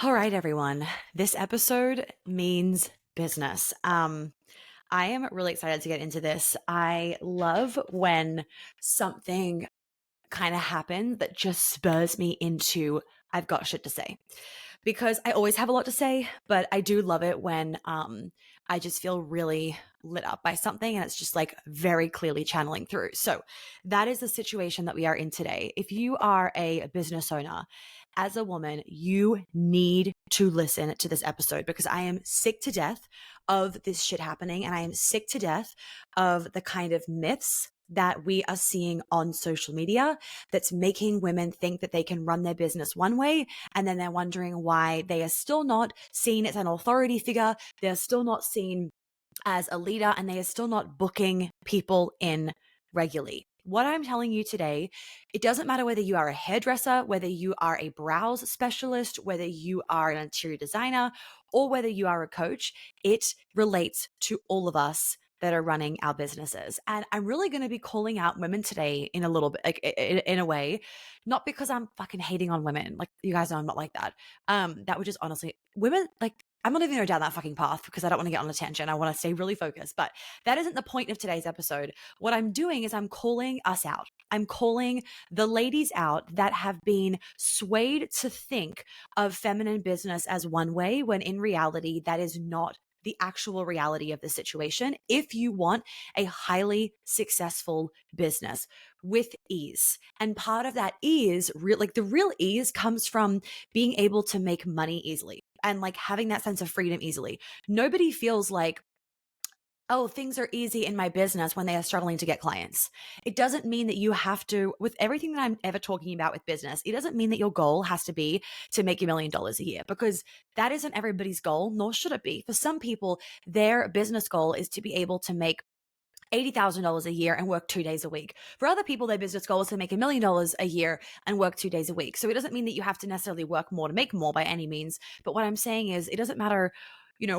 All right, everyone. This episode means business. I am really excited to get into this. I love when something kind of happens that just spurs me into I've got shit to say because I always have a lot to say, but I do love it when I just feel really lit up by something and it's just like very clearly channeling through. So that is the situation that we are in today. If you are a business owner, as a woman, you need to listen to this episode because I am sick to death of this shit happening and I am sick to death of the kind of myths that we are seeing on social media that's making women think that they can run their business one way and then they're wondering why they are still not seen as an authority figure. They're still not seen as a leader and they are still not booking people in regularly. What I'm telling you today, it doesn't matter whether you are a hairdresser, whether you are a brows specialist, whether you are an interior designer, or whether you are a coach, it relates to all of us that are running our businesses. And I'm really going to be calling out women today in a little bit, like in a way, not because I'm fucking hating on women. Like you guys know I'm not like that. That would just honestly, women, like I'm not even going to go down that fucking path because I don't want to get on a tangent. I want to stay really focused, but that isn't the point of today's episode. What I'm doing is I'm calling us out. I'm calling the ladies out that have been swayed to think of feminine business as one way when in reality, that is not the actual reality of the situation if you want a highly successful business with ease. And part of that ease, like the real ease comes from being able to make money easily and like having that sense of freedom easily. Nobody feels like, oh, things are easy in my business when they are struggling to get clients. It doesn't mean that you have to, with everything that I'm ever talking about with business, it doesn't mean that your goal has to be to make $1 million a year because that isn't everybody's goal, nor should it be. For some people, their business goal is to be able to make $80,000 a year and work 2 days a week. For other people, their business goal is to make $1 million a year and work 2 days a week. So it doesn't mean that you have to necessarily work more to make more by any means. But what I'm saying is it doesn't matter,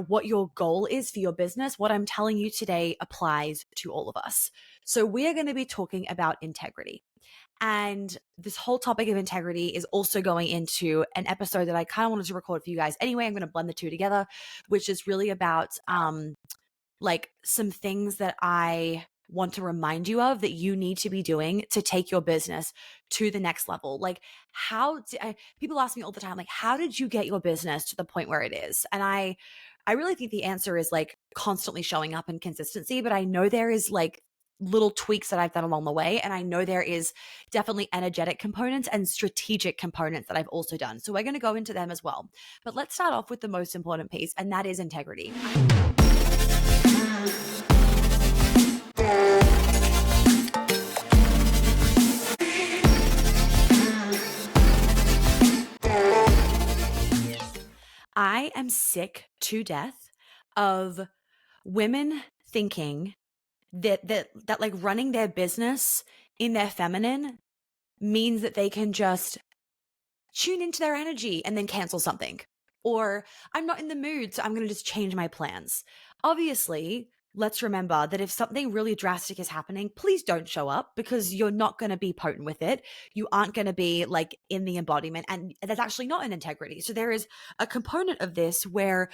what your goal is for your business. What I'm telling you today applies to all of us. So we are going to be talking about integrity. And this whole topic of integrity is also going into an episode that I kind of wanted to record for you guys. Anyway, I'm going to blend the two together, which is really about like some things that I want to remind you of that you need to be doing to take your business to the next level. Like people ask me all the time, like, how did you get your business to the point where it is? And I really think the answer is like constantly showing up and consistency, but I know there is like little tweaks that I've done along the way. And I know there is definitely energetic components and strategic components that I've also done. So we're going to go into them as well. But let's start off with the most important piece, and that is integrity. I am sick to death of women thinking that like running their business in their feminine means that they can just tune into their energy and then cancel something. Or I'm not in the mood, so I'm going to just change my plans. Obviously, let's remember that if something really drastic is happening, please don't show up because you're not going to be potent with it. You aren't going to be like in the embodiment, and that's actually not an integrity. So there is a component of this where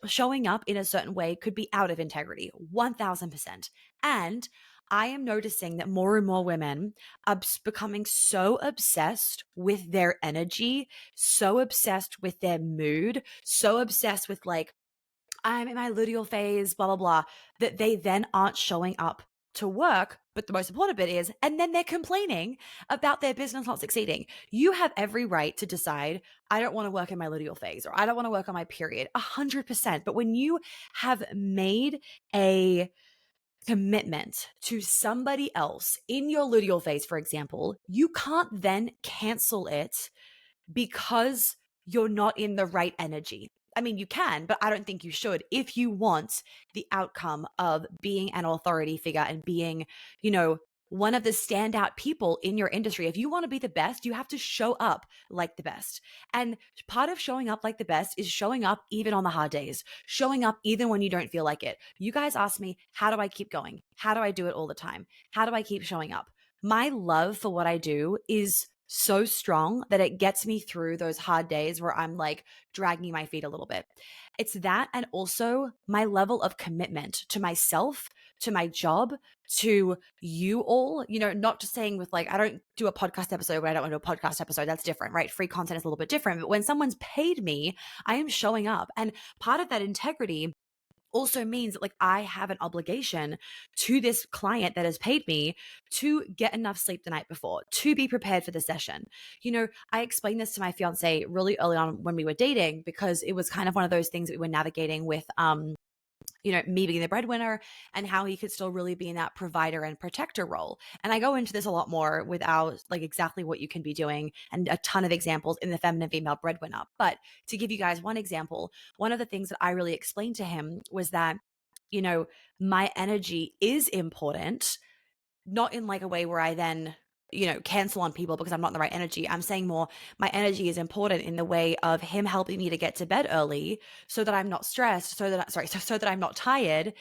showing up in a certain way could be out of integrity, 1000%. And I am noticing that more and more women are becoming so obsessed with their energy, so obsessed with their mood, so obsessed with like, I'm in my luteal phase, blah, blah, blah, that they then aren't showing up to work. But the most important bit is, and then they're complaining about their business not succeeding. You have every right to decide, I don't want to work in my luteal phase, or I don't want to work on my period, 100%. But when you have made a commitment to somebody else in your luteal phase, for example, you can't then cancel it because you're not in the right energy. I mean, you can, but I don't think you should if you want the outcome of being an authority figure and being, one of the standout people in your industry. If you want to be the best, you have to show up like the best. And part of showing up like the best is showing up even on the hard days, showing up even when you don't feel like it. You guys ask me, how do I keep going? How do I do it all the time? How do I keep showing up? My love for what I do is so strong that it gets me through those hard days where I'm like dragging my feet a little bit. It's that, and also my level of commitment to myself, to my job, to you all, not just saying with like, I don't do a podcast episode when I don't want to do a podcast episode. That's different, right? Free content is a little bit different. But when someone's paid me, I am showing up. And part of that integrity also means that like I have an obligation to this client that has paid me to get enough sleep the night before, to be prepared for the session. I explained this to my fiance really early on when we were dating, because it was kind of one of those things that we were navigating with me being the breadwinner, and how he could still really be in that provider and protector role. And I go into this a lot more without like exactly what you can be doing and a ton of examples in the feminine female breadwinner. But to give you guys one example, one of the things that I really explained to him was that, my energy is important, not in like a way where I then, cancel on people because I'm not in the right energy. I'm saying more, my energy is important in the way of him helping me to get to bed early so that I'm not stressed, so that I'm not tired,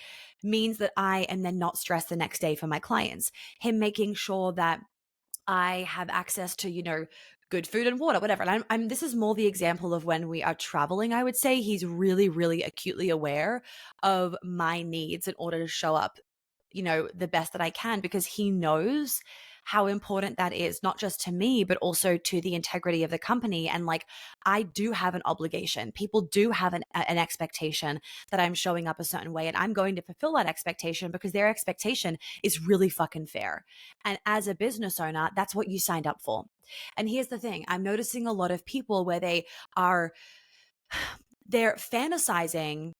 means that I am then not stressed the next day for my clients. Him making sure that I have access to, good food and water, whatever. And this is more the example of when we are traveling. I would say he's really, really acutely aware of my needs in order to show up, the best that I can, because he knows how important that is, not just to me, but also to the integrity of the company. And like, I do have an obligation. People do have an expectation that I'm showing up a certain way, and I'm going to fulfill that expectation because their expectation is really fucking fair. And as a business owner, that's what you signed up for. And here's the thing, I'm noticing a lot of people where they're fantasizing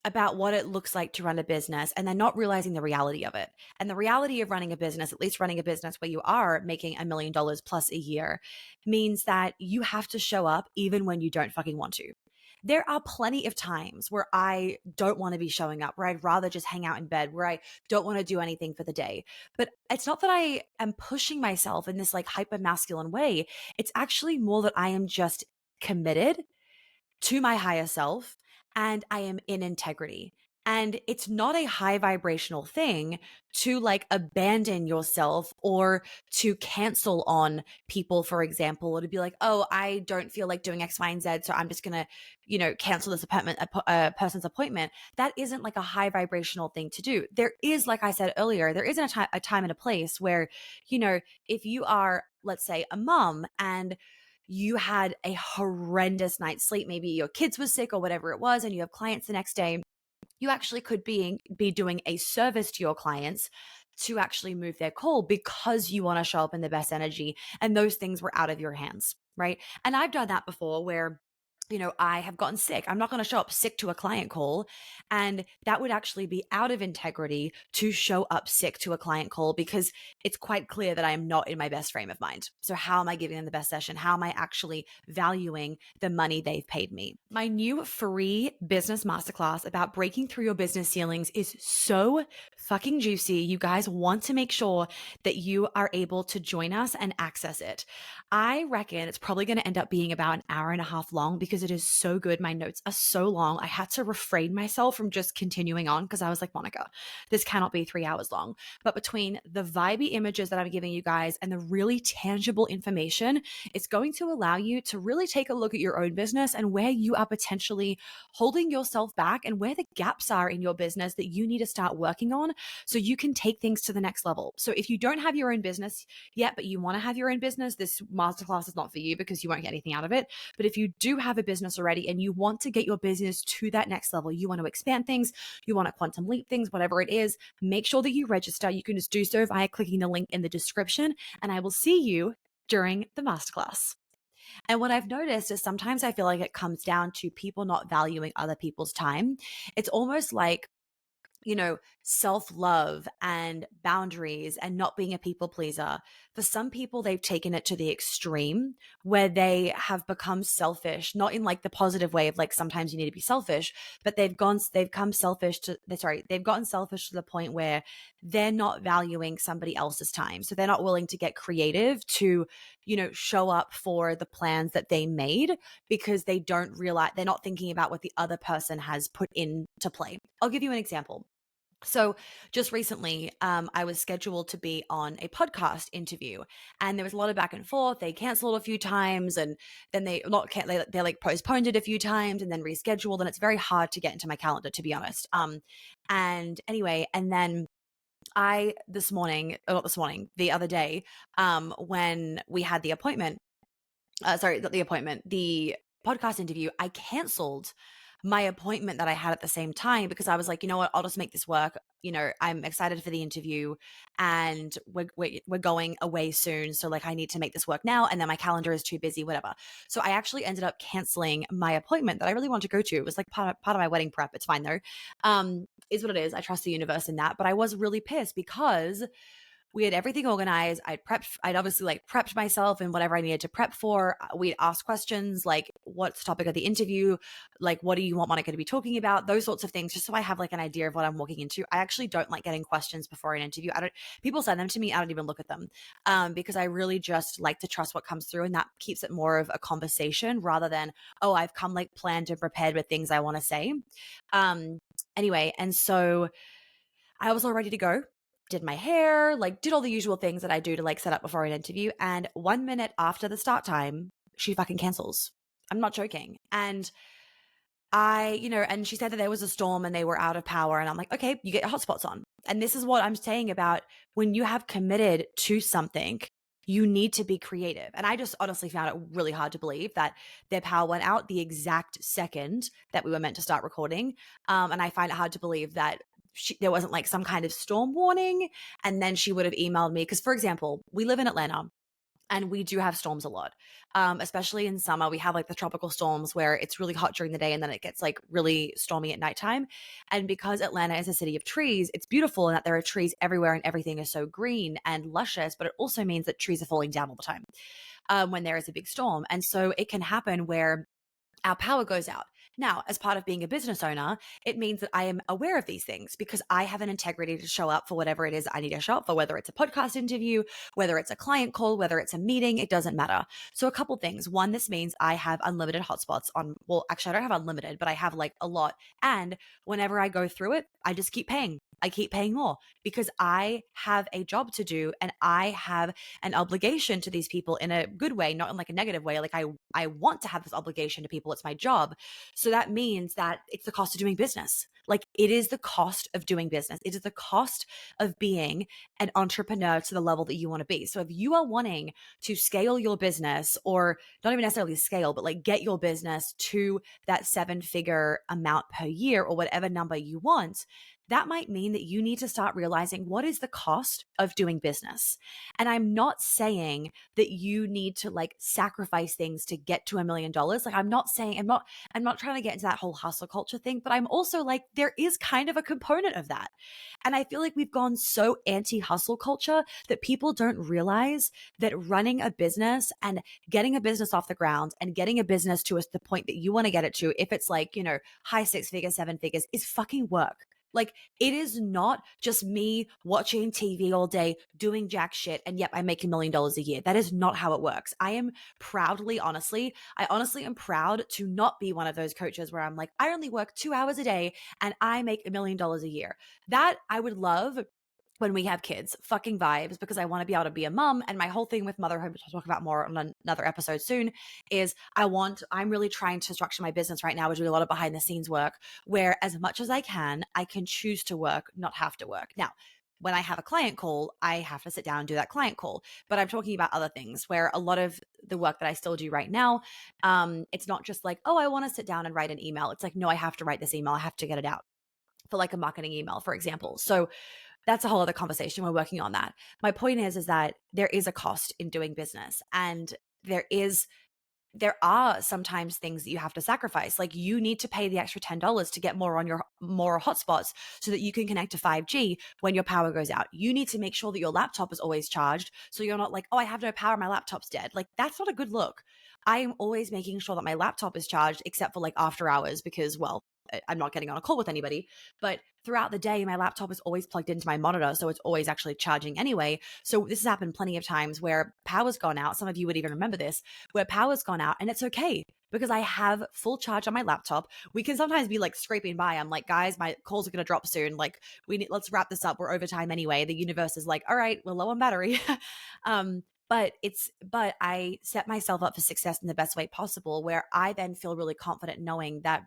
about what it looks like to run a business, and they're not realizing the reality of it. And the reality of running a business, at least running a business where you are making $1 million plus a year, means that you have to show up even when you don't fucking want to. There are plenty of times where I don't want to be showing up, where I'd rather just hang out in bed, where I don't want to do anything for the day. But it's not that I am pushing myself in this like hyper masculine way. It's actually more that I am just committed to my higher self, and I am in integrity. And it's not a high vibrational thing to like abandon yourself or to cancel on people, for example, or to be like, oh, I don't feel like doing X, Y, and Z, so I'm just going to, cancel this person's appointment. That isn't like a high vibrational thing to do. There is, like I said earlier, there isn't a time and a place where, if you are, let's say, a mom and you had a horrendous night's sleep, maybe your kids were sick or whatever it was, and you have clients the next day, you actually could be doing a service to your clients to actually move their call because you want to show up in the best energy, and those things were out of your hands, right? And I've done that before where I have gotten sick. I'm not going to show up sick to a client call. And that would actually be out of integrity to show up sick to a client call, because it's quite clear that I am not in my best frame of mind. So how am I giving them the best session? How am I actually valuing the money they've paid me? My new free business masterclass about breaking through your business ceilings is so fucking juicy. You guys want to make sure that you are able to join us and access it. I reckon it's probably going to end up being about an hour and a half long, because it is so good. My notes are so long. I had to refrain myself from just continuing on, because I was like, Monica, this cannot be 3 hours long. But between the vibey images that I'm giving you guys and the really tangible information, it's going to allow you to really take a look at your own business and where you are potentially holding yourself back, and where the gaps are in your business that you need to start working on so you can take things to the next level. So if you don't have your own business yet, but you want to have your own business, this masterclass is not for you, because you won't get anything out of it. But if you do have a business already and you want to get your business to that next level, you want to expand things, you want to quantum leap things, whatever it is, make sure that you register. You can just do so via clicking the link in the description, and I will see you during the masterclass. And what I've noticed is sometimes I feel like it comes down to people not valuing other people's time. It's almost like, self-love and boundaries and not being a people pleaser. For some people, they've taken it to the extreme where they have become selfish, not in like the positive way of like, sometimes you need to be selfish, but they've gotten selfish to the point where they're not valuing somebody else's time. So they're not willing to get creative to, show up for the plans that they made, because they don't realize, they're not thinking about what the other person has put into play. I'll give you an example. So just recently, I was scheduled to be on a podcast interview, and there was a lot of back and forth. They canceled a few times, and then they like postponed it a few times, and then rescheduled. And it's very hard to get into my calendar, to be honest. And anyway, and then I this morning, or not this morning, the other day, when we had the appointment, sorry, not the appointment, the podcast interview, I canceled my appointment that I had at the same time because I was like, you know what, I'll just make this work. You know, I'm excited for the interview, and we're going away soon, so like I need to make this work now, and then my calendar is too busy, whatever. So I actually ended up canceling my appointment that I really wanted to go to. It was like part of my wedding prep. It's fine though. Is what it is. I trust the universe in that, but I was really pissed because we had everything organized. I'd obviously like prepped myself and whatever I needed to prep for. We'd asked questions like, what's the topic of the interview? Like, what do you want Monica to be talking about? Those sorts of things, just so I have like an idea of what I'm walking into. I actually don't like getting questions before an interview. People send them to me. I don't even look at them, because I really just like to trust what comes through. And that keeps it more of a conversation rather than, oh, I've come like planned and prepared with things I want to say. Anyway, and so I was all ready to go, did my hair, like did all the usual things that I do to like set up before an interview. And 1 minute after the start time, she fucking cancels. I'm not joking. And and she said that there was a storm and they were out of power. And I'm like, okay, you get your hotspots on. And this is what I'm saying about when you have committed to something, you need to be creative. And I just honestly found it really hard to believe that their power went out the exact second that we were meant to start recording. And I find it hard to believe that there wasn't like some kind of storm warning. And then she would have emailed me. Because, for example, we live in Atlanta. And we do have storms a lot, especially in summer. We have like the tropical storms where it's really hot during the day and then it gets like really stormy at nighttime. And because Atlanta is a city of trees, it's beautiful in that there are trees everywhere and everything is so green and luscious, but it also means that trees are falling down all the time when there is a big storm. And so it can happen where our power goes out. Now, as part of being a business owner, it means that I am aware of these things because I have an integrity to show up for whatever it is I need to show up for, whether it's a podcast interview, whether it's a client call, whether it's a meeting, it doesn't matter. So a couple things. One, this means I have unlimited hotspots on, well, actually, I don't have unlimited, but I have like a lot. And whenever I go through it, I just keep paying. I keep paying more because I have a job to do and I have an obligation to these people in a good way, not in like a negative way. Like I want to have this obligation to people. It's my job. So that means that it's the cost of doing business. Like it is the cost of doing business. It is the cost of being an entrepreneur to the level that you want to be. So if you are wanting to scale your business, or not even necessarily scale, but like get your business to that 7-figure amount per year or whatever number you want, that might mean that you need to start realizing what is the cost of doing business. And I'm not saying that you need to like sacrifice things to get to $1 million. Like I'm not trying to get into that whole hustle culture thing, but I'm also like, there is kind of a component of that. And I feel like we've gone so anti-hustle culture that people don't realize that running a business and getting a business off the ground and getting a business to the point that you want to get it to, if it's like, high 6 figures, 7 figures, is fucking work. Like it is not just me watching TV all day, doing jack shit, and yep, I make $1 million a year. That is not how it works. I honestly am proud to not be one of those coaches where I'm like, I only work 2 hours a day and I make $1 million a year. That I would love when we have kids, fucking vibes, because I want to be able to be a mom. And my whole thing with motherhood, which I'll talk about more on another episode soon, is I'm really trying to structure my business right now. We're doing a lot of behind the scenes work where as much as I can choose to work, not have to work. Now, when I have a client call, I have to sit down and do that client call. But I'm talking about other things where a lot of the work that I still do right now, it's not just like, oh, I want to sit down and write an email. It's like, no, I have to write this email. I have to get it out for like a marketing email, for example. So that's a whole other conversation. We're working on that. My point is that there is a cost in doing business, and there are sometimes things that you have to sacrifice. Like you need to pay the extra $10 to get more hotspots so that you can connect to 5G when your power goes out. You need to make sure that your laptop is always charged. So you're not like, oh, I have no power, my laptop's dead. Like that's not a good look. I am always making sure that my laptop is charged except for like after hours because, well, I'm not getting on a call with anybody. But throughout the day, my laptop is always plugged into my monitor, so it's always actually charging anyway. So this has happened plenty of times where power's gone out. Some of you would even remember this, where power's gone out, and it's okay because I have full charge on my laptop. We can sometimes be like scraping by. I'm like, guys, my calls are going to drop soon. Like, let's wrap this up. We're over time anyway. The universe is like, all right, we're low on battery. But I set myself up for success in the best way possible, where I then feel really confident knowing that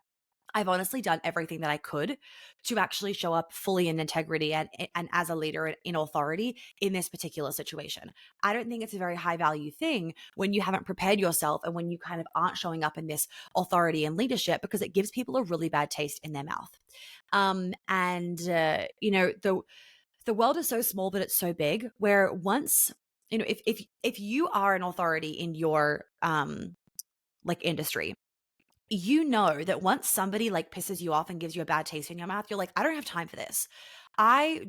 I've honestly done everything that I could to actually show up fully in integrity and as a leader in authority in this particular situation. I don't think it's a very high value thing when you haven't prepared yourself and when you kind of aren't showing up in this authority and leadership, because it gives people a really bad taste in their mouth. The world is so small, but it's so big, where once, if you are an authority in your like industry, you know that once somebody like pisses you off and gives you a bad taste in your mouth, you're like, I don't have time for this. I'm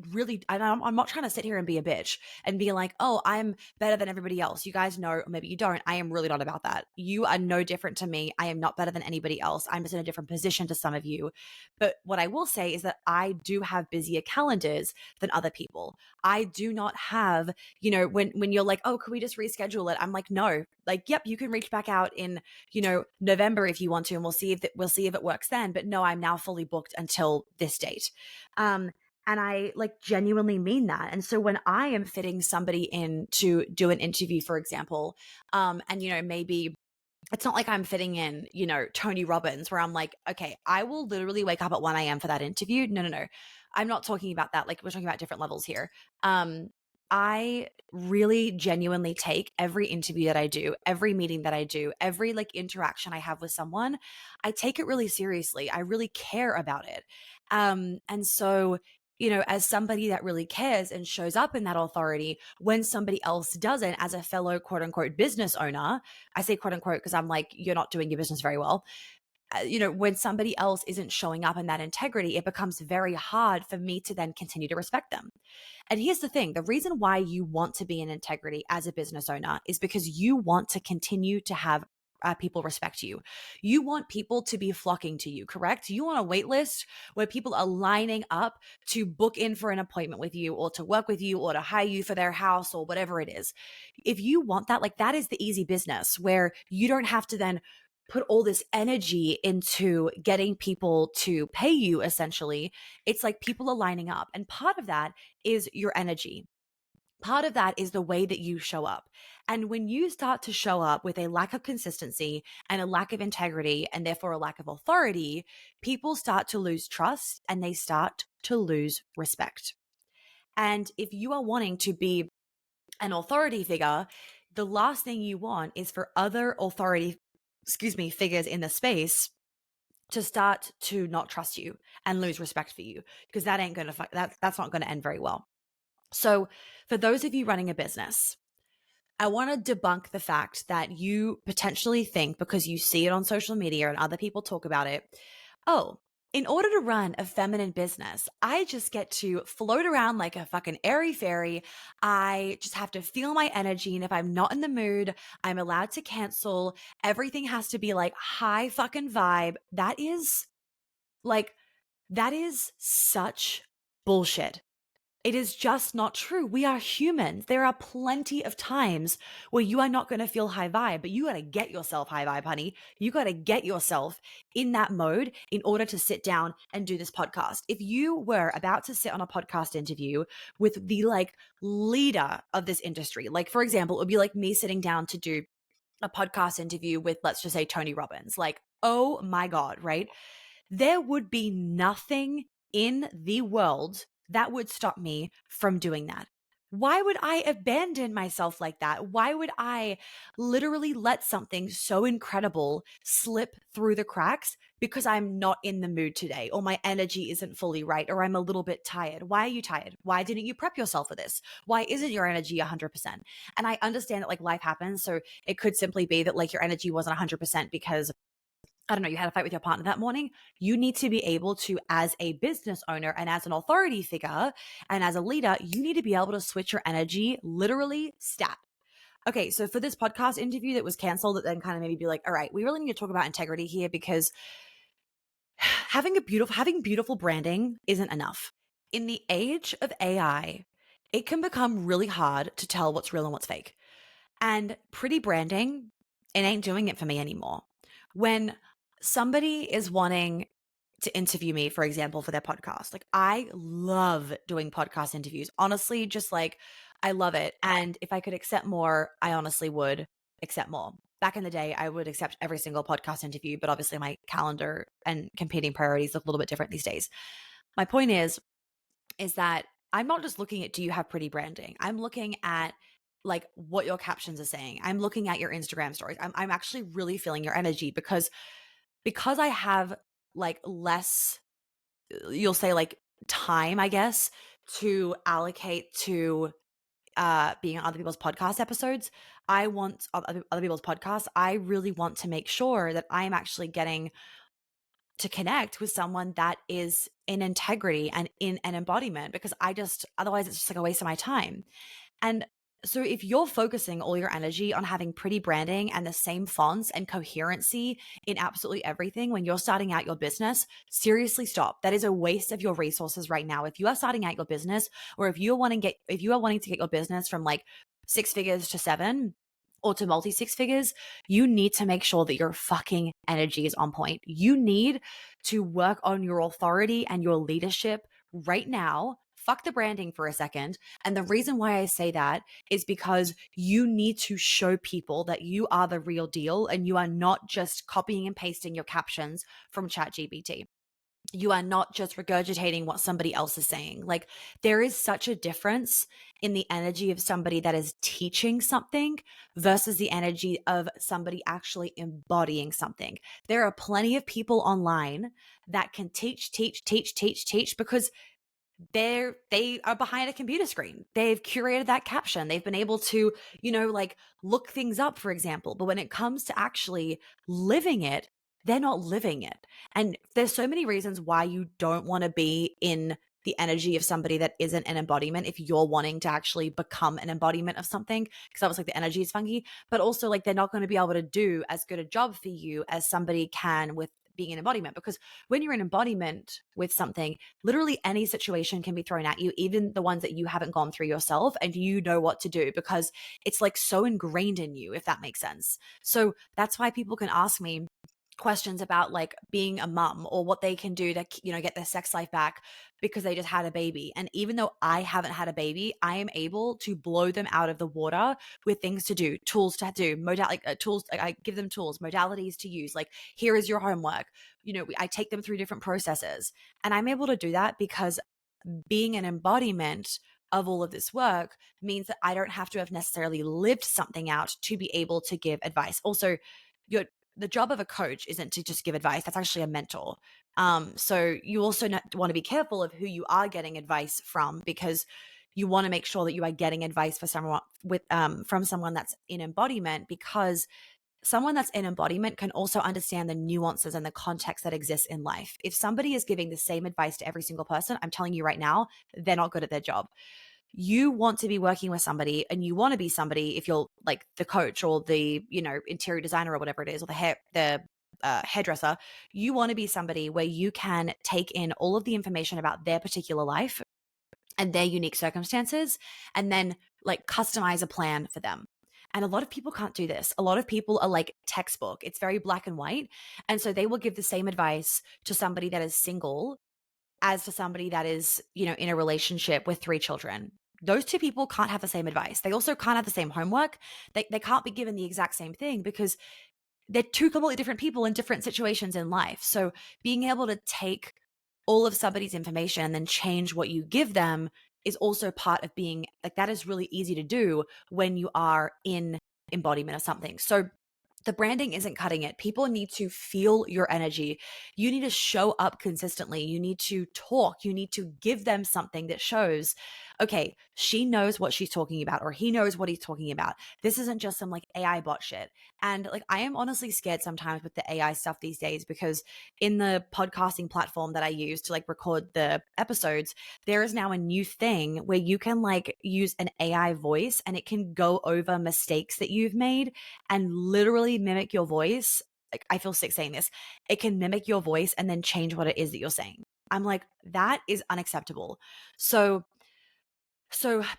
not trying to sit here and be a bitch and be like, oh, I'm better than everybody else. You guys know, or maybe you don't. I am really not about that. You are no different to me. I am not better than anybody else. I'm just in a different position to some of you. But what I will say is that I do have busier calendars than other people. I do not have, when you're like, oh, can we just reschedule it? I'm like, no, like, yep, you can reach back out in November if you want to, and we'll see if it works then. But no, I'm now fully booked until this date. And I like genuinely mean that. And so when I am fitting somebody in to do an interview, for example, and maybe it's not like I'm fitting in, Tony Robbins, where I'm like, okay, I will literally wake up at 1 a.m. for that interview. No. I'm not talking about that. Like, we're talking about different levels here. I really genuinely take every interview that I do, every meeting that I do, every like interaction I have with someone, I take it really seriously. I really care about it. And so, as somebody that really cares and shows up in that authority when somebody else doesn't, as a fellow quote unquote business owner, I say quote unquote because I'm like, you're not doing your business very well. When somebody else isn't showing up in that integrity, it becomes very hard for me to then continue to respect them. And here's the thing, the reason why you want to be in integrity as a business owner is because you want to continue to have people respect you. You want people to be flocking to you, correct? You want a wait list where people are lining up to book in for an appointment with you or to work with you or to hire you for their house or whatever it is. If you want that, like, that is the easy business where you don't have to then put all this energy into getting people to pay you, essentially. It's like people are lining up. And part of that is your energy. Part of that is the way that you show up. And when you start to show up with a lack of consistency and a lack of integrity and therefore a lack of authority, people start to lose trust and they start to lose respect. And if you are wanting to be an authority figure, the last thing you want is for other figures in the space to start to not trust you and lose respect for you, because that ain't going to, that's not going to end very well. So for those of you running a business, I want to debunk the fact that you potentially think, because you see it on social media and other people talk about it, oh, in order to run a feminine business, I just get to float around like a fucking airy fairy. I just have to feel my energy. And if I'm not in the mood, I'm allowed to cancel. Everything has to be like high fucking vibe. That is such bullshit. It is just not true. We are humans. There are plenty of times where you are not going to feel high vibe, but you got to get yourself high vibe, honey. You got to get yourself in that mode in order to sit down and do this podcast. If you were about to sit on a podcast interview with the like leader of this industry, like for example, it would be like me sitting down to do a podcast interview with, let's just say, Tony Robbins. Like, oh my God, right? There would be nothing in the world that would stop me from doing that. Why would I abandon myself like that? Why would I literally let something so incredible slip through the cracks because I'm not in the mood today, or my energy isn't fully right, or I'm a little bit tired? Why are you tired? Why didn't you prep yourself for this? Why isn't your energy 100%? And I understand that like life happens. So it could simply be that like your energy wasn't 100% because I don't know, you had a fight with your partner that morning. You need to be able to, as a business owner and as an authority figure and as a leader, you need to be able to switch your energy literally stat. Okay, so for this podcast interview that was canceled, that then kind of maybe be like, all right, we really need to talk about integrity here, because having beautiful branding isn't enough. In the age of AI, it can become really hard to tell what's real and what's fake. And pretty branding, it ain't doing it for me anymore. When somebody is wanting to interview me, for example, for their podcast, like I love doing podcast interviews. Honestly, just like I love it. And if I could accept more, I honestly would accept more. Back in the day, I would accept every single podcast interview, but obviously my calendar and competing priorities look a little bit different these days. My point is that I'm not just looking at do you have pretty branding? I'm looking at like what your captions are saying. I'm looking at your Instagram stories. I'm actually really feeling your energy because I have like less, you'll say like time, I guess, to allocate to being on other people's podcast episodes. I want other people's podcasts. I really want to make sure that I'm actually getting to connect with someone that is in integrity and in an embodiment, because otherwise it's just like a waste of my time. And so if you're focusing all your energy on having pretty branding and the same fonts and coherency in absolutely everything when you're starting out your business, seriously stop. That is a waste of your resources right now. If you are starting out your business, or if you are wanting to get your business from like 6 figures to 7 or to multi 6 figures, you need to make sure that your fucking energy is on point. You need to work on your authority and your leadership right now. Fuck the branding for a second. And the reason why I say that is because you need to show people that you are the real deal and you are not just copying and pasting your captions from ChatGPT. You are not just regurgitating what somebody else is saying. Like, there is such a difference in the energy of somebody that is teaching something versus the energy of somebody actually embodying something. There are plenty of people online that can teach because they are behind a computer screen. They've curated that caption. They've been able to, like look things up, for example. But when it comes to actually living it, they're not living it. And there's so many reasons why you don't want to be in the energy of somebody that isn't an embodiment if you're wanting to actually become an embodiment of something, because obviously the energy is funky, but also like they're not going to be able to do as good a job for you as somebody can with being an embodiment. Because when you're an embodiment with something, literally any situation can be thrown at you, even the ones that you haven't gone through yourself, and you know what to do because it's like so ingrained in you, if that makes sense. So that's why people can ask me questions about like being a mum or what they can do to get their sex life back because they just had a baby. And even though I haven't had a baby, I am able to blow them out of the water with things to do, tools to do, tools. Like, I give them tools, modalities to use. Like, here is your homework. I take them through different processes, and I'm able to do that because being an embodiment of all of this work means that I don't have to have necessarily lived something out to be able to give advice. Also, the job of a coach isn't to just give advice. That's actually a mentor. So you also want to be careful of who you are getting advice from, because you want to make sure that you are getting advice from someone that's in embodiment, because someone that's in embodiment can also understand the nuances and the context that exists in life. If somebody is giving the same advice to every single person, I'm telling you right now, they're not good at their job. You want to be working with somebody, and you want to be somebody, if you're like the coach or the interior designer or whatever it is, or the hairdresser, you want to be somebody where you can take in all of the information about their particular life and their unique circumstances, and then like customize a plan for them. And a lot of people can't do this. A lot of people are like textbook. It's very black and white. And so they will give the same advice to somebody that is single as to somebody that is, in a relationship with 3 children. Those two people can't have the same advice. They also can't have the same homework. They can't be given the exact same thing because they're two completely different people in different situations in life. So being able to take all of somebody's information and then change what you give them is also part of being like, that is really easy to do when you are in embodiment of something. So the branding isn't cutting it. People need to feel your energy. You need to show up consistently. You need to talk. You need to give them something that shows, okay, she knows what she's talking about, or he knows what he's talking about. This isn't just some like AI bot shit. And like, I am honestly scared sometimes with the AI stuff these days, because in the podcasting platform that I use to like record the episodes, there is now a new thing where you can like use an AI voice and it can go over mistakes that you've made and literally mimic your voice like, I feel sick saying this, it can mimic your voice and then change what it is that you're saying. I'm like, that is unacceptable. So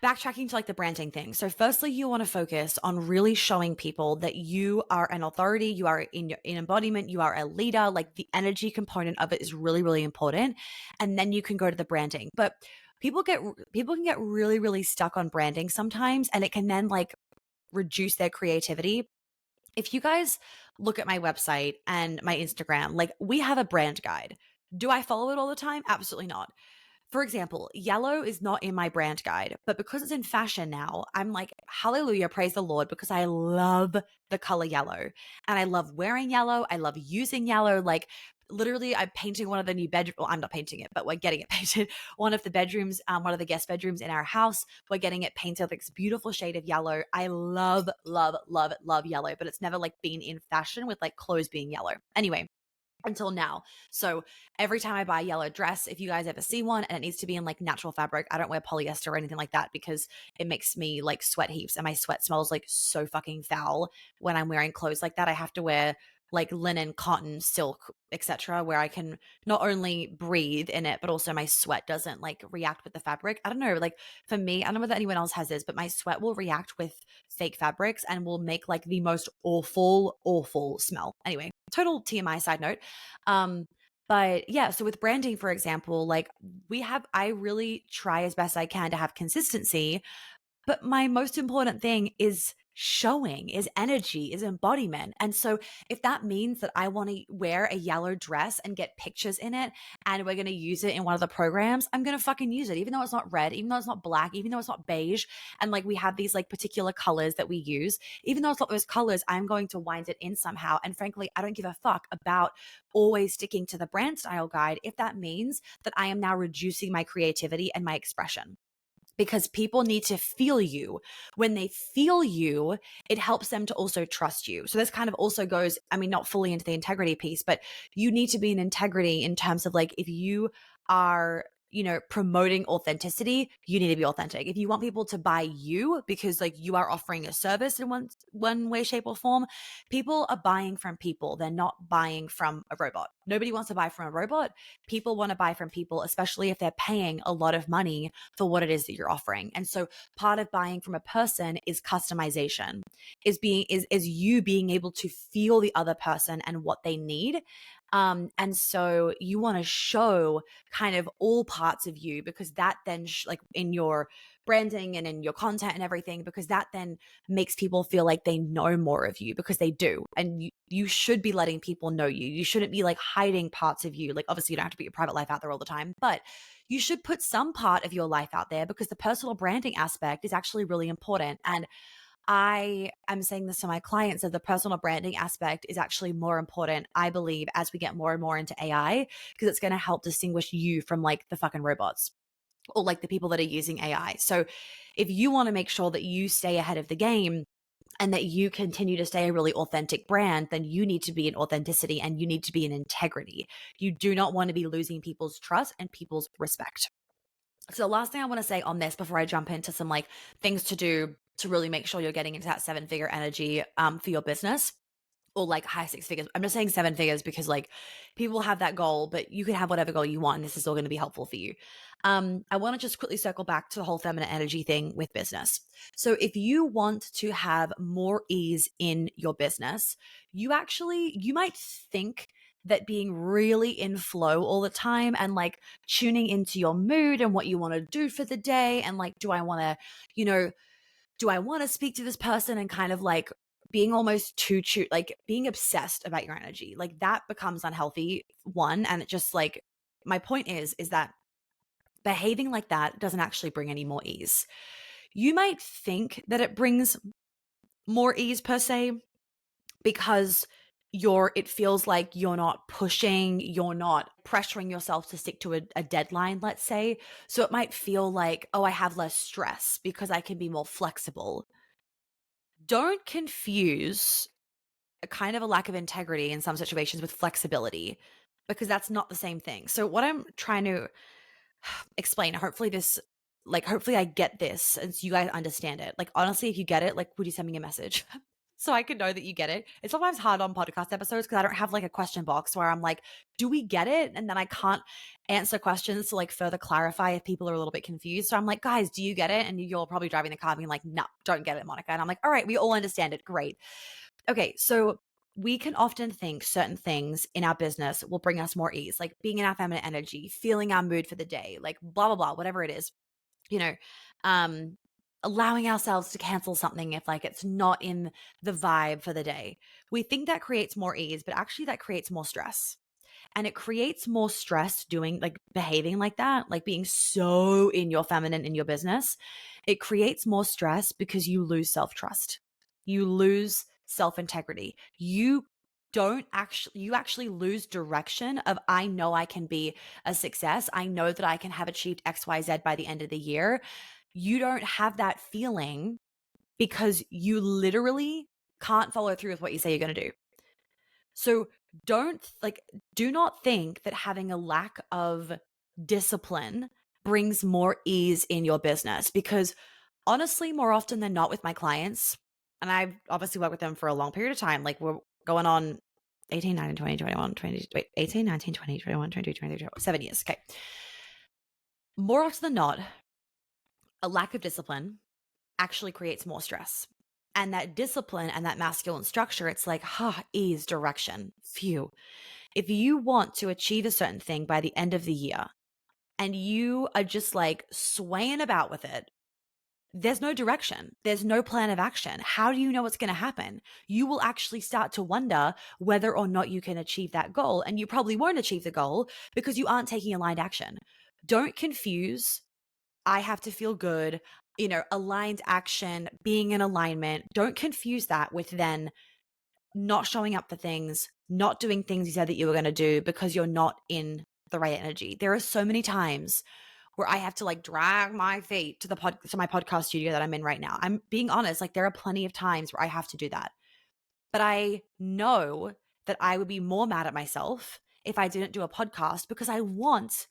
backtracking to like the branding thing. So firstly, you want to focus on really showing people that you are an authority, you are in embodiment, you are a leader. Like the energy component of it is really, really important. And then you can go to the branding. But people can get really, really stuck on branding sometimes, and it can then like reduce their creativity. If you guys look at my website and my Instagram, like we have a brand guide. Do I follow it all the time? Absolutely not. For example, yellow is not in my brand guide, but because it's in fashion now, I'm like, hallelujah, praise the Lord, because I love the color yellow and I love wearing yellow. I love using yellow. Like literally, I'm painting one of the new bedrooms. Well, I'm not painting it, but we're getting it painted. One of the bedrooms, one of the guest bedrooms in our house, we're getting it painted like this beautiful shade of yellow. I love, love, love, love yellow, but it's never like been in fashion with like clothes being yellow. Anyway, until now. So every time I buy a yellow dress, if you guys ever see one and it needs to be in like natural fabric, I don't wear polyester or anything like that because it makes me like sweat heaps and my sweat smells like so fucking foul when I'm wearing clothes like that. I have to wear like linen, cotton, silk, etc., where I can not only breathe in it, but also my sweat doesn't like react with the fabric. I don't know, like for me, I don't know whether anyone else has this, but my sweat will react with fake fabrics and will make like the most awful, awful smell. Anyway, total TMI side note. Um, but yeah, so with branding, for example, like I really try as best I can to have consistency, but my most important thing is showing, is energy, is embodiment. And so if that means that I want to wear a yellow dress and get pictures in it and we're going to use it in one of the programs, I'm going to fucking use it, even though it's not red, even though it's not black, even though it's not beige. And like we have these like particular colors that we use, even though it's not those colors, I'm going to wind it in somehow. And frankly, I don't give a fuck about always sticking to the brand style guide if that means that I am now reducing my creativity and my expression, because people need to feel you. When they feel you, it helps them to also trust you. So this kind of also goes, I mean, not fully into the integrity piece, but you need to be in integrity in terms of like, if you are, promoting authenticity, you need to be authentic. If you want people to buy you because like you are offering a service in one way, shape, or form, people are buying from people. They're not buying from a robot. Nobody wants to buy from a robot. People want to buy from people, especially if they're paying a lot of money for what it is that you're offering. And so part of buying from a person is customization, is you being able to feel the other person and what they need. And so you want to show kind of all parts of you, because that then like in your branding and in your content and everything, because that then makes people feel like they know more of you, because they do. And you should be letting people know you. You shouldn't be like hiding parts of you. Like obviously you don't have to put your private life out there all the time, but you should put some part of your life out there, because the personal branding aspect is actually really important. And I am saying this to my clients, that the personal branding aspect is actually more important, I believe, as we get more and more into AI, because it's going to help distinguish you from like the fucking robots or like the people that are using AI. So if you want to make sure that you stay ahead of the game and that you continue to stay a really authentic brand, then you need to be in authenticity and you need to be in integrity. You do not want to be losing people's trust and people's respect. So the last thing I want to say on this before I jump into some like things to do to really make sure you're getting into that 7-figure energy for your business, or like high 6 figures. I'm just saying 7 figures because like people have that goal, but you can have whatever goal you want, and this is all going to be helpful for you. I want to just quickly circle back to the whole feminine energy thing with business. So if you want to have more ease in your business, you might think that being really in flow all the time and like tuning into your mood and what you want to do for the day, and like, do I want to speak to this person, and kind of like being almost like being obsessed about your energy, like that becomes unhealthy, one. And it just like, my point is that behaving like that doesn't actually bring any more ease. You might think that it brings more ease per se, because it feels like you're not pushing, you're not pressuring yourself to stick to a deadline, let's say. So it might feel like, oh, I have less stress because I can be more flexible. Don't confuse a kind of a lack of integrity in some situations with flexibility, because that's not the same thing. So what I'm trying to explain, hopefully I get this and so you guys understand it. Like honestly, if you get it, like would you send me a message? so I can know that you get it. It's sometimes hard on podcast episodes because I don't have like a question box where I'm like, do we get it? And then I can't answer questions to like further clarify if people are a little bit confused. So I'm like, guys, do you get it? And you're probably driving the car being like, no, don't get it, Monica. And I'm like, all right, we all understand it. Great. Okay. So we can often think certain things in our business will bring us more ease, like being in our feminine energy, feeling our mood for the day, like blah, blah, blah, whatever it is, you know, um, allowing ourselves to cancel something if like it's not in the vibe for the day. We think that creates more ease, but actually that creates more stress. And it creates more stress doing like behaving like that, like being so in your feminine in your business. It creates more stress because you lose self trust. You lose self integrity. You actually lose direction of, I know I can be a success. I know that I can have achieved XYZ by the end of the year. You don't have that feeling because you literally can't follow through with what you say you're going to do. So do not think that having a lack of discipline brings more ease in your business, because honestly, more often than not with my clients, and I've obviously worked with them for a long period of time, like we're going on 18, 19, 20, 21, 20, wait, 18, 19, 20, 21, 22, 23, 7 years. Okay. More often than not, a lack of discipline actually creates more stress. And that discipline and that masculine structure, it's like, ease, direction, phew. If you want to achieve a certain thing by the end of the year and you are just like swaying about with it, there's no direction. There's no plan of action. How do you know what's going to happen? You will actually start to wonder whether or not you can achieve that goal. And you probably won't achieve the goal because you aren't taking aligned action. Don't confuse, I have to feel good, aligned action, being in alignment. Don't confuse that with then not showing up for things, not doing things you said that you were going to do because you're not in the right energy. There are so many times where I have to like drag my feet to my podcast studio that I'm in right now. I'm being honest, like there are plenty of times where I have to do that. But I know that I would be more mad at myself if I didn't do a podcast, because I want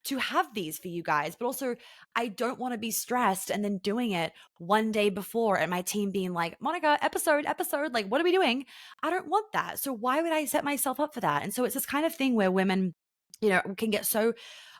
to have these for you guys, but also I don't want to be stressed and then doing it one day before and my team being like, Monica, episode, like, what are we doing? I don't want that. So why would I set myself up for that? And so it's this kind of thing where women, can get so,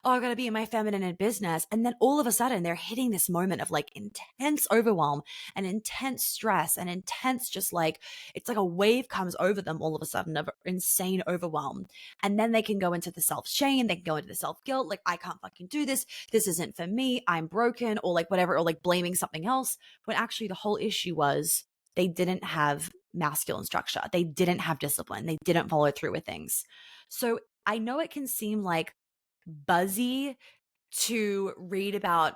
I got to be in my feminine in business. And then all of a sudden they're hitting this moment of like intense overwhelm and intense stress and intense, just like, it's like a wave comes over them all of a sudden of insane overwhelm. And then they can go into the self shame, they can go into the self guilt, like, I can't fucking do this. This isn't for me. I'm broken, or like whatever, or like blaming something else. When actually the whole issue was they didn't have masculine structure. They didn't have discipline. They didn't follow through with things. So I know it can seem like buzzy to read about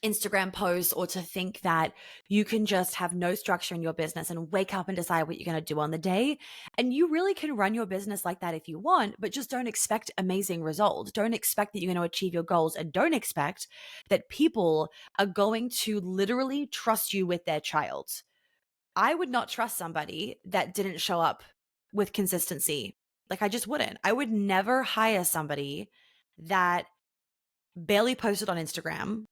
Instagram posts or to think that you can just have no structure in your business and wake up and decide what you're going to do on the day. And you really can run your business like that if you want, but just don't expect amazing results. Don't expect that you're going to achieve your goals, and don't expect that people are going to literally trust you with their child. I would not trust somebody that didn't show up with consistency. Like, I just wouldn't. I would never hire somebody that barely posted on Instagram.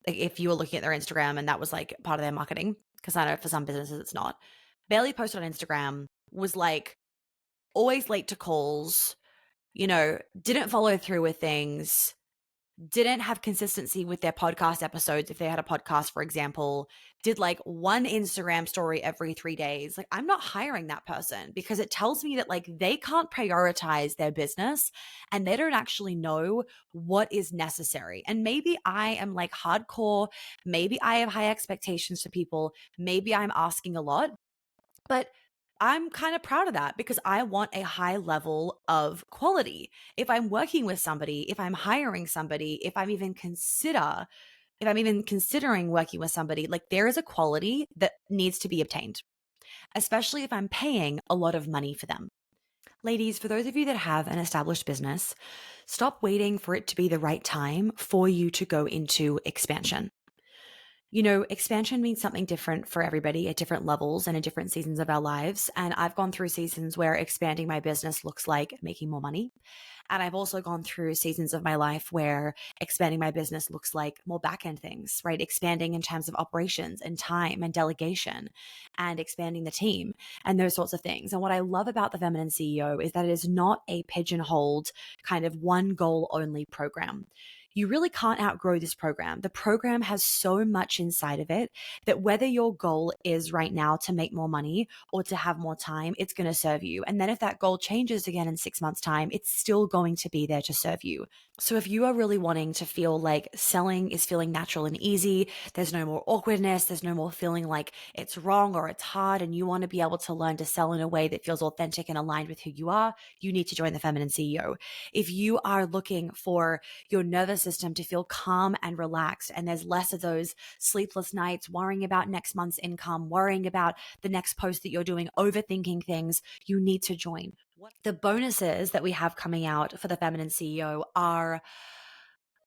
Like, if you were looking at their Instagram and that was like part of their marketing, because I know for some businesses it's not. Barely posted on Instagram, was like always late to calls, didn't follow through with things, didn't have consistency with their podcast episodes. If they had a podcast, for example, did like one Instagram story every 3 days. Like, I'm not hiring that person, because it tells me that like they can't prioritize their business and they don't actually know what is necessary. And maybe I am like hardcore. Maybe I have high expectations for people. Maybe I'm asking a lot, but I'm kind of proud of that because I want a high level of quality. If I'm working with somebody, if I'm hiring somebody, if I'm even considering working with somebody, like, there is a quality that needs to be obtained, especially if I'm paying a lot of money for them. Ladies, for those of you that have an established business, stop waiting for it to be the right time for you to go into expansion. Expansion means something different for everybody at different levels and in different seasons of our lives. And I've gone through seasons where expanding my business looks like making more money. And I've also gone through seasons of my life where expanding my business looks like more back end things, right? Expanding in terms of operations and time and delegation and expanding the team and those sorts of things. And what I love about the Feminine CEO is that it is not a pigeonholed kind of one goal only program. You really can't outgrow this program. The program has so much inside of it that whether your goal is right now to make more money or to have more time, it's going to serve you. And then if that goal changes again in 6 months' time, it's still going to be there to serve you. So if you are really wanting to feel like selling is feeling natural and easy, there's no more awkwardness, there's no more feeling like it's wrong or it's hard, and you want to be able to learn to sell in a way that feels authentic and aligned with who you are, you need to join the Feminine CEO. If you are looking for your nervous system to feel calm and relaxed, and there's less of those sleepless nights, worrying about next month's income, worrying about the next post that you're doing, overthinking things, you need to join. The bonuses that we have coming out for the Feminine CEO are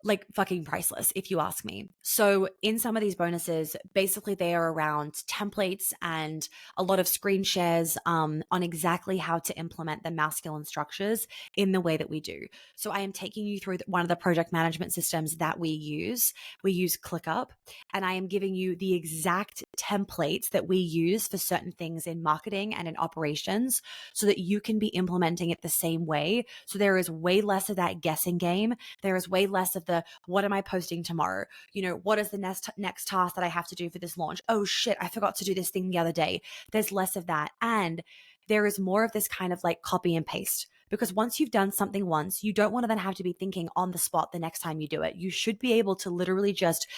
like fucking priceless, if you ask me. So in some of these bonuses, basically they are around templates and a lot of screen shares on exactly how to implement the masculine structures in the way that we do. So I am taking you through one of the project management systems that we use. We use ClickUp, and I am giving you the exact templates that we use for certain things in marketing and in operations so that you can be implementing it the same way. So there is way less of that guessing game. There is way less of the, what am I posting tomorrow? What is the next task that I have to do for this launch? Oh shit, I forgot to do this thing the other day. There's less of that. And there is more of this kind of like copy and paste. Because once you've done something once, you don't want to then have to be thinking on the spot the next time you do it. You should be able to literally just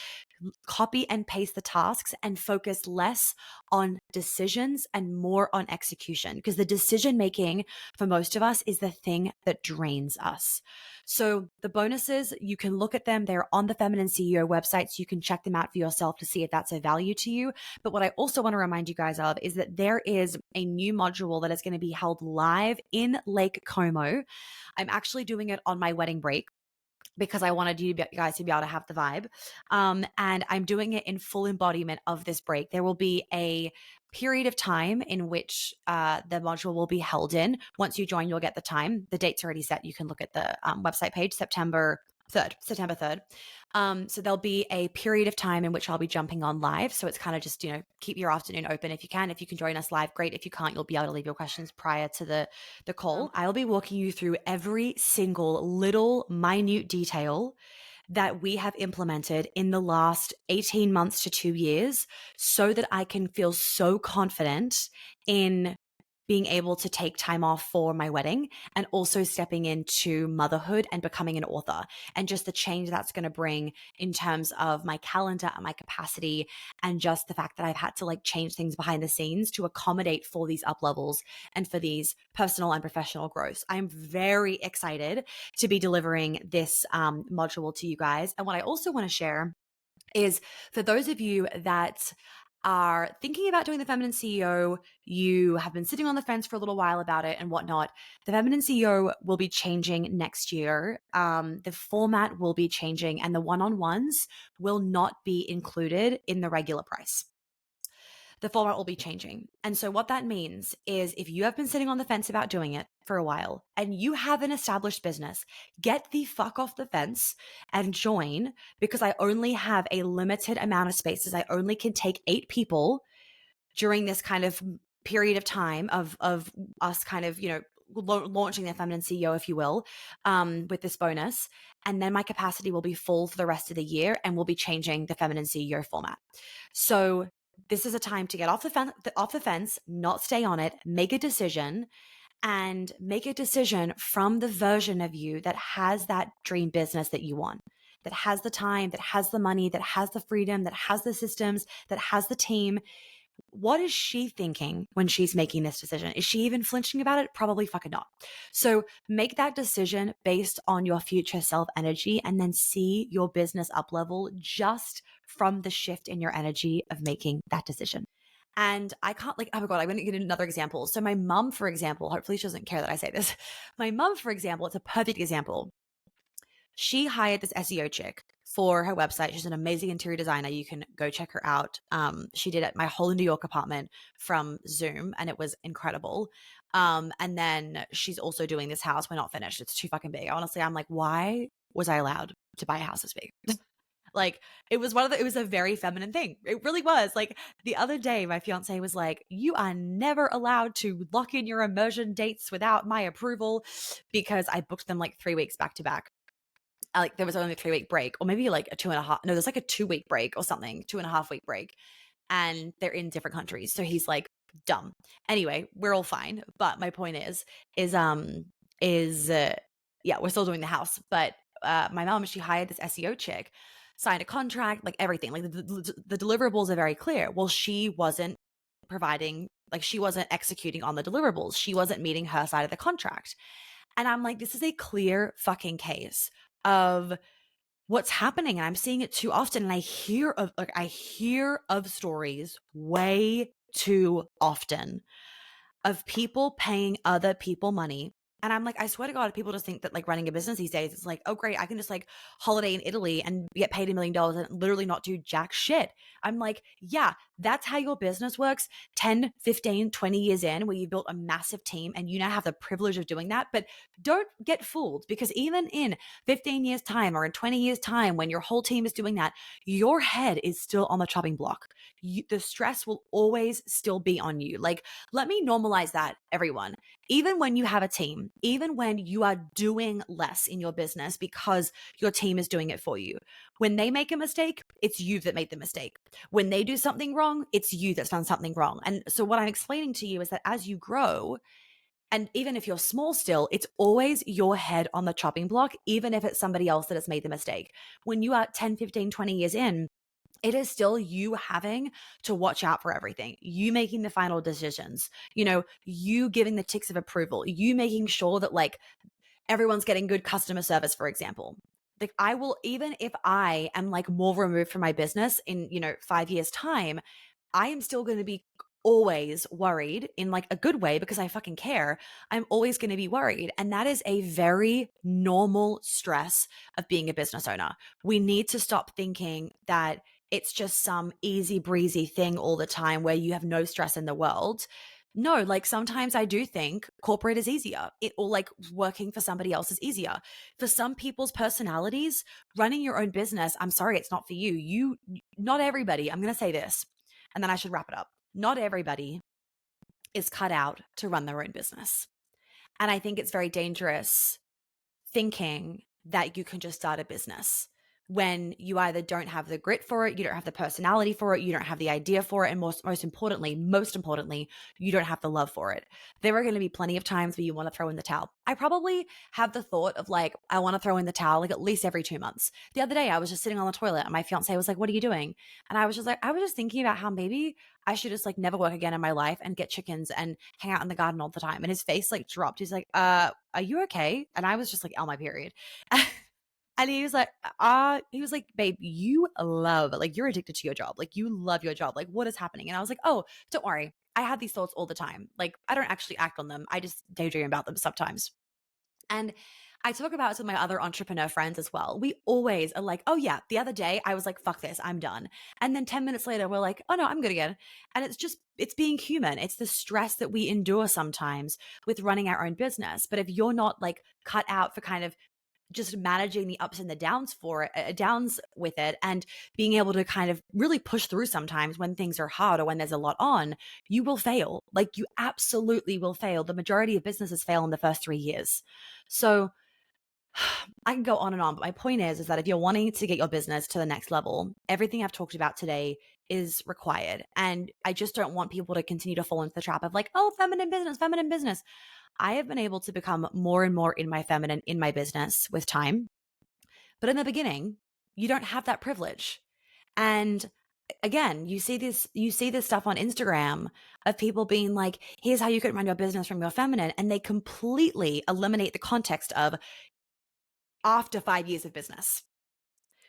copy and paste the tasks and focus less on decisions and more on execution, because the decision making for most of us is the thing that drains us. So the bonuses, you can look at them. They're on the Feminine CEO website, so you can check them out for yourself to see if that's of value to you. But what I also want to remind you guys of is that there is a new module that is going to be held live in Lake Como. I'm actually doing it on my wedding break because I wanted you guys to be able to have the vibe. And I'm doing it in full embodiment of this break. There will be a period of time in which the module will be held in. Once you join, you'll get the time. The date's already set. You can look at the website page, September 3rd. So there'll be a period of time in which I'll be jumping on live. So it's kind of just, keep your afternoon open if you can. If you can join us live, great. If you can't, you'll be able to leave your questions prior to the call. I'll be walking you through every single little minute detail that we have implemented in the last 18 months to 2 years so that I can feel so confident in being able to take time off for my wedding and also stepping into motherhood and becoming an author, and just the change that's going to bring in terms of my calendar and my capacity, and just the fact that I've had to like change things behind the scenes to accommodate for these up levels and for these personal and professional growths. I'm very excited to be delivering this module to you guys. And what I also want to share is, for those of you that are thinking about doing the Feminine CEO, you have been sitting on the fence for a little while about it and whatnot, the Feminine CEO will be changing next year. The format will be changing, and the one-on-ones will not be included in the regular price. The format will be changing. And so what that means is, if you have been sitting on the fence about doing it for a while and you have an established business, get the fuck off the fence and join, because I only have a limited amount of spaces. I only can take 8 people during this kind of period of time of us kind of, launching the Feminine CEO, if you will, with this bonus. And then my capacity will be full for the rest of the year, and we'll be changing the Feminine CEO format. So this is a time to get off the fence, not stay on it, make a decision, and make a decision from the version of you that has that dream business that you want, that has the time, that has the money, that has the freedom, that has the systems, that has the team. What is she thinking when she's making this decision? Is she even flinching about it? Probably fucking not. So make that decision based on your future self energy, and then see your business up level just from the shift in your energy of making that decision. And I can't, like, oh my God, I'm going to get another example. So my mom, for example, hopefully she doesn't care that I say this. My mom, for example, it's a perfect example. She hired this SEO chick for her website. She's an amazing interior designer. You can go check her out. She did my whole New York apartment from Zoom, and it was incredible. And then she's also doing this house. We're not finished. It's too fucking big. Honestly, I'm like, why was I allowed to buy a house this big? Like, it was it was a very feminine thing. It really was. Like, the other day, my fiance was like, you are never allowed to lock in your immersion dates without my approval, because I booked them like 3 weeks back to back. Like, there was only a 3 week break, or maybe like a 2.5. No, there's like a 2 week break or something, 2.5 week break. And they're in different countries. So he's like, dumb. Anyway, we're all fine. But my point is, yeah, we're still doing the house. But my mom, she hired this SEO chick, signed a contract, like everything. Like the deliverables are very clear. Well, she wasn't providing, like, she wasn't executing on the deliverables. She wasn't meeting her side of the contract. And I'm like, this is a clear fucking case of what's happening. And I'm seeing it too often. And I hear of stories way too often of people paying other people money. And I'm like, I swear to God, people just think that like running a business these days, it's like, oh, great, I can just like holiday in Italy and get paid $1 million and literally not do jack shit. I'm like, yeah, that's how your business works 10, 15, 20 years in, where you built a massive team and you now have the privilege of doing that. But don't get fooled, because even in 15 years' time or in 20 years' time, when your whole team is doing that, your head is still on the chopping block. The stress will always still be on you. Like, let me normalize that, everyone. Even when you have a team, even when you are doing less in your business because your team is doing it for you, when they make a mistake, it's you that made the mistake. When they do something wrong, it's you that's done something wrong. And so what I'm explaining to you is that as you grow, and even if you're small still, it's always your head on the chopping block, even if it's somebody else that has made the mistake. When you are 10, 15, 20 years in, it is still you having to watch out for everything, you making the final decisions, you giving the ticks of approval, you making sure that like everyone's getting good customer service, for example. Like, I will, even if I am like more removed from my business in, 5 years time, I am still going to be always worried in like a good way, because I fucking care. I'm always going to be worried. And that is a very normal stress of being a business owner. We need to stop thinking that it's just some easy breezy thing all the time where you have no stress in the world. No, like sometimes I do think corporate is easier. Or like working for somebody else is easier. For some people's personalities, running your own business, I'm sorry, it's not for you. Not everybody, I'm going to say this, and then I should wrap it up. Not everybody is cut out to run their own business. And I think it's very dangerous thinking that you can just start a business when you either don't have the grit for it, you don't have the personality for it, you don't have the idea for it, and most importantly, you don't have the love for it. There are going to be plenty of times where you want to throw in the towel. I probably have the thought of like, I want to throw in the towel like at least every 2 months. The other day, I was just sitting on the toilet and my fiance was like, what are you doing? And I was just like, I was just thinking about how maybe I should just like never work again in my life and get chickens and hang out in the garden all the time. And his face like dropped. He's like, are you okay? And I was just like, on my period. And he was like, babe, you love, like, you're addicted to your job. Like, you love your job. Like, what is happening? And I was like, oh, don't worry. I have these thoughts all the time. Like, I don't actually act on them. I just daydream about them sometimes. And I talk about it with my other entrepreneur friends as well. We always are like, oh yeah, the other day I was like, fuck this, I'm done. And then 10 minutes later, we're like, oh no, I'm good again. And it's being human. It's the stress that we endure sometimes with running our own business. But if you're not like cut out for kind of just managing the ups and the downs downs with it, and being able to kind of really push through sometimes when things are hard or when there's a lot on, you will fail. Like, you absolutely will fail. The majority of businesses fail in the first 3 years. So I can go on and on, but my point is that if you're wanting to get your business to the next level, everything I've talked about today is required. And I just don't want people to continue to fall into the trap of like, oh, feminine business, feminine business. I have been able to become more and more in my feminine in my business with time. But in the beginning, you don't have that privilege. And again, you see this stuff on Instagram of people being like, here's how you can run your business from your feminine. And they completely eliminate the context of after 5 years of business.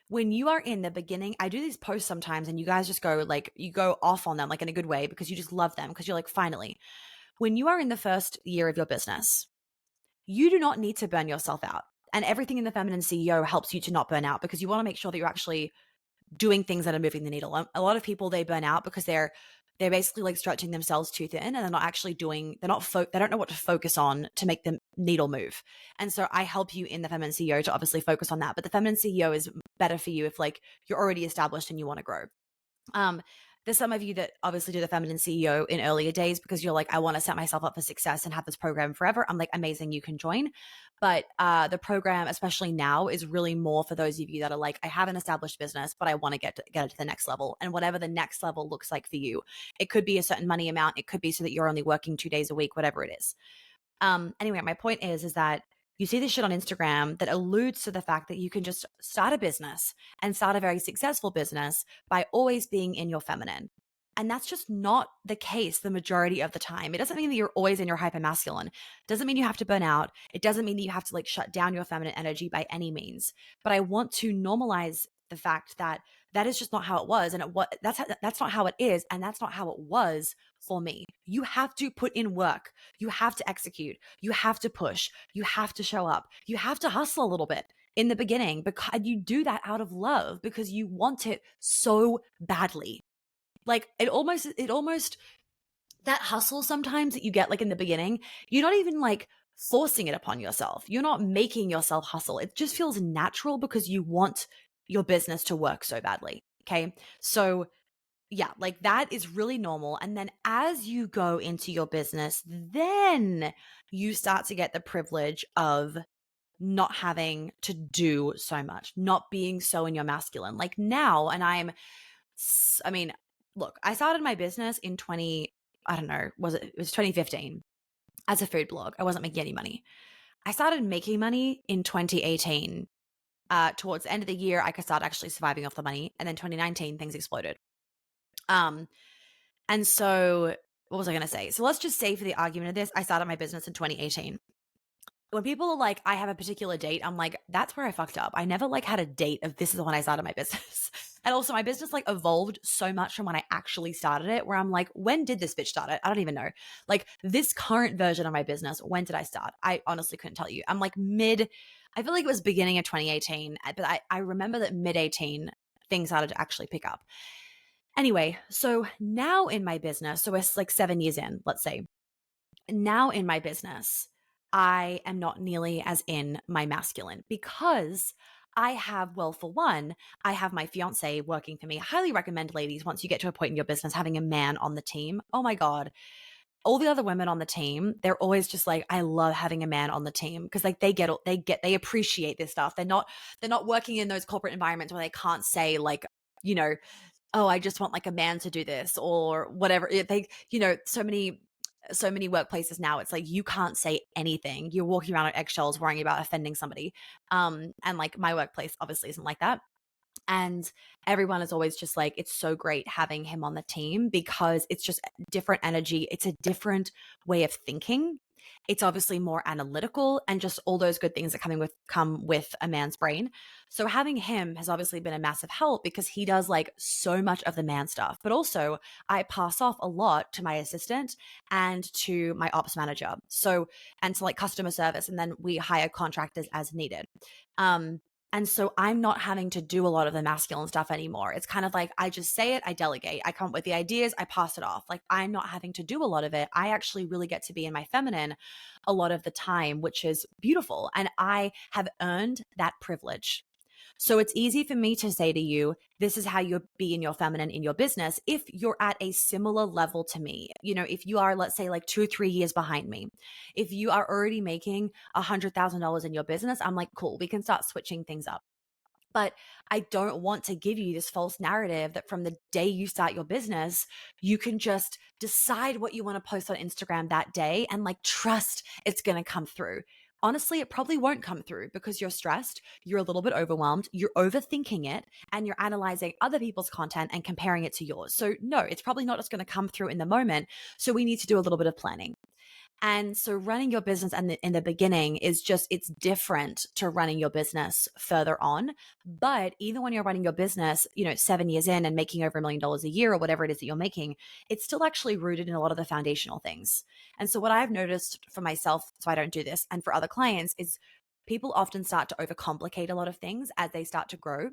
When you are in the beginning, I do these posts sometimes and you guys just go like, you go off on them like in a good way because you just love them, because you're like, finally. When you are in the first year of your business, you do not need to burn yourself out. And everything in the Feminine CEO helps you to not burn out, because you want to make sure that you're actually doing things that are moving the needle. A lot of people, they burn out because they're basically like stretching themselves too thin, and they're not actually doing, they don't know what to focus on to make the needle move. And so I help you in the Feminine CEO to obviously focus on that. But the Feminine CEO is better for you if like you're already established and you want to grow. Um, there's some of you that obviously do the Feminine CEO in earlier days because you're like, I want to set myself up for success and have this program forever. I'm like, amazing, you can join. But the program, especially now, is really more for those of you that are like, I have an established business, but I want to get it to the next level. And whatever the next level looks like for you, it could be a certain money amount. It could be so that you're only working 2 days a week, whatever it is. Anyway, my point is that you see this shit on Instagram that alludes to the fact that you can just start a business and start a very successful business by always being in your feminine. And that's just not the case the majority of the time. It doesn't mean that you're always in your hyper masculine. It doesn't mean you have to burn out. It doesn't mean that you have to like shut down your feminine energy by any means. But I want to normalize the fact that that is just not how it was, and that's not how it is, and that's not how it was for me. You have to put in work. You have to execute. You have to push. You have to show up. You have to hustle a little bit in the beginning, because you do that out of love because you want it so badly. Like it almost that hustle sometimes that you get like in the beginning, you're not even like forcing it upon yourself. You're not making yourself hustle. It just feels natural because you want your business to work so badly. Okay. So yeah, like that is really normal. And then as you go into your business, then you start to get the privilege of not having to do so much, not being so in your masculine. Like now, and I mean, look, I started my business in I don't know, it was 2015 as a food blog. I wasn't making any money. I started making money in 2018. Towards the end of the year, I could start actually surviving off the money. And then 2019, things exploded. And so what was I going to say? So let's just say for the argument of this, I started my business in 2018. When people are like, I have a particular date, I'm like, that's where I fucked up. I never like had a date of this is when I started my business. And also my business like evolved so much from when I actually started it, where I'm like, when did this bitch start it? I don't even know. Like this current version of my business, when did I start? I honestly couldn't tell you. I'm like I feel like it was beginning of 2018, but I remember that mid 18 things started to actually pick up. Anyway, so now in my business, so it's like 7 years in, let's say, now in my business, I am not nearly as in my masculine because I have, well, for one, I have my fiance working for me. I highly recommend, ladies, once you get to a point in your business, having a man on the team. Oh my God. All the other women on the team, they're always just like, I love having a man on the team because like they appreciate this stuff. They're not working in those corporate environments where they can't say like, you know, oh, I just want like a man to do this or whatever. So many workplaces now, it's like you can't say anything. You're walking around on eggshells worrying about offending somebody. And like my workplace obviously isn't like that. And everyone is always just like, it's so great having him on the team because it's just different energy. It's a different way of thinking. It's obviously more analytical and just all those good things that come with a man's brain. So having him has obviously been a massive help because he does like so much of the man stuff. But also I pass off a lot to my assistant and to my ops manager. So and to like customer service, and then we hire contractors as needed. And so I'm not having to do a lot of the masculine stuff anymore. It's kind of like I just say it, I delegate, I come up with the ideas, I pass it off. Like I'm not having to do a lot of it. I actually really get to be in my feminine a lot of the time, which is beautiful. And I have earned that privilege. So it's easy for me to say to you, this is how you'll be in your feminine in your business if you're at a similar level to me. You know, if you are, let's say, like 2 or 3 years behind me, if you are already making $100,000 in your business, I'm like, cool, we can start switching things up. But I don't want to give you this false narrative that from the day you start your business, you can just decide what you want to post on Instagram that day and like trust it's going to come through. Honestly, it probably won't come through because you're stressed, you're a little bit overwhelmed, you're overthinking it, and you're analyzing other people's content and comparing it to yours. So, no, it's probably not just going to come through in the moment. So, we need to do a little bit of planning. And so running your business in the beginning is just, it's different to running your business further on. But even when you're running your business, 7 years in and making over $1 million a year or whatever it is that you're making, it's still actually rooted in a lot of the foundational things. And so what I've noticed for myself, so I don't do this, and for other clients is people often start to overcomplicate a lot of things as they start to grow,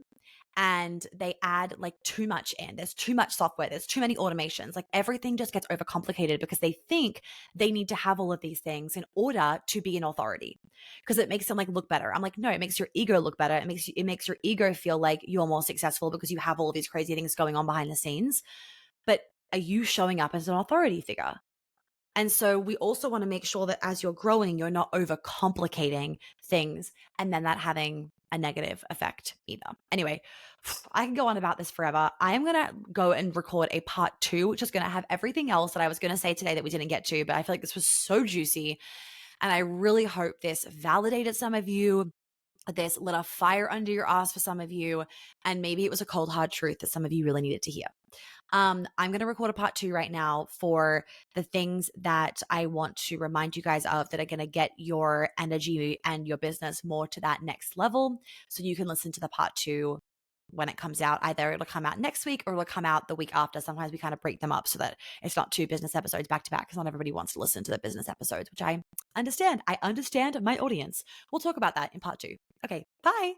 and they add like too much in. There's too much software, there's too many automations. Like everything just gets overcomplicated because they think they need to have all of these things in order to be an authority because it makes them like look better. I'm like, no, it makes your ego look better. It makes your ego feel like you're more successful because you have all of these crazy things going on behind the scenes. But are you showing up as an authority figure? And so we also want to make sure that as you're growing, you're not overcomplicating things and then that having a negative effect either. Anyway, I can go on about this forever. I am going to go and record a part 2, which is going to have everything else that I was going to say today that we didn't get to, but I feel like this was so juicy. And I really hope this validated some of you, this lit a fire under your ass for some of you, and maybe it was a cold hard truth that some of you really needed to hear. I'm going to record a part 2 right now for the things that I want to remind you guys of that are going to get your energy and your business more to that next level. So you can listen to the part 2 when it comes out. Either it'll come out next week or it'll come out the week after. Sometimes we kind of break them up so that it's not 2 business episodes back to back because not everybody wants to listen to the business episodes, which I understand. I understand my audience. We'll talk about that in part 2. Okay, bye.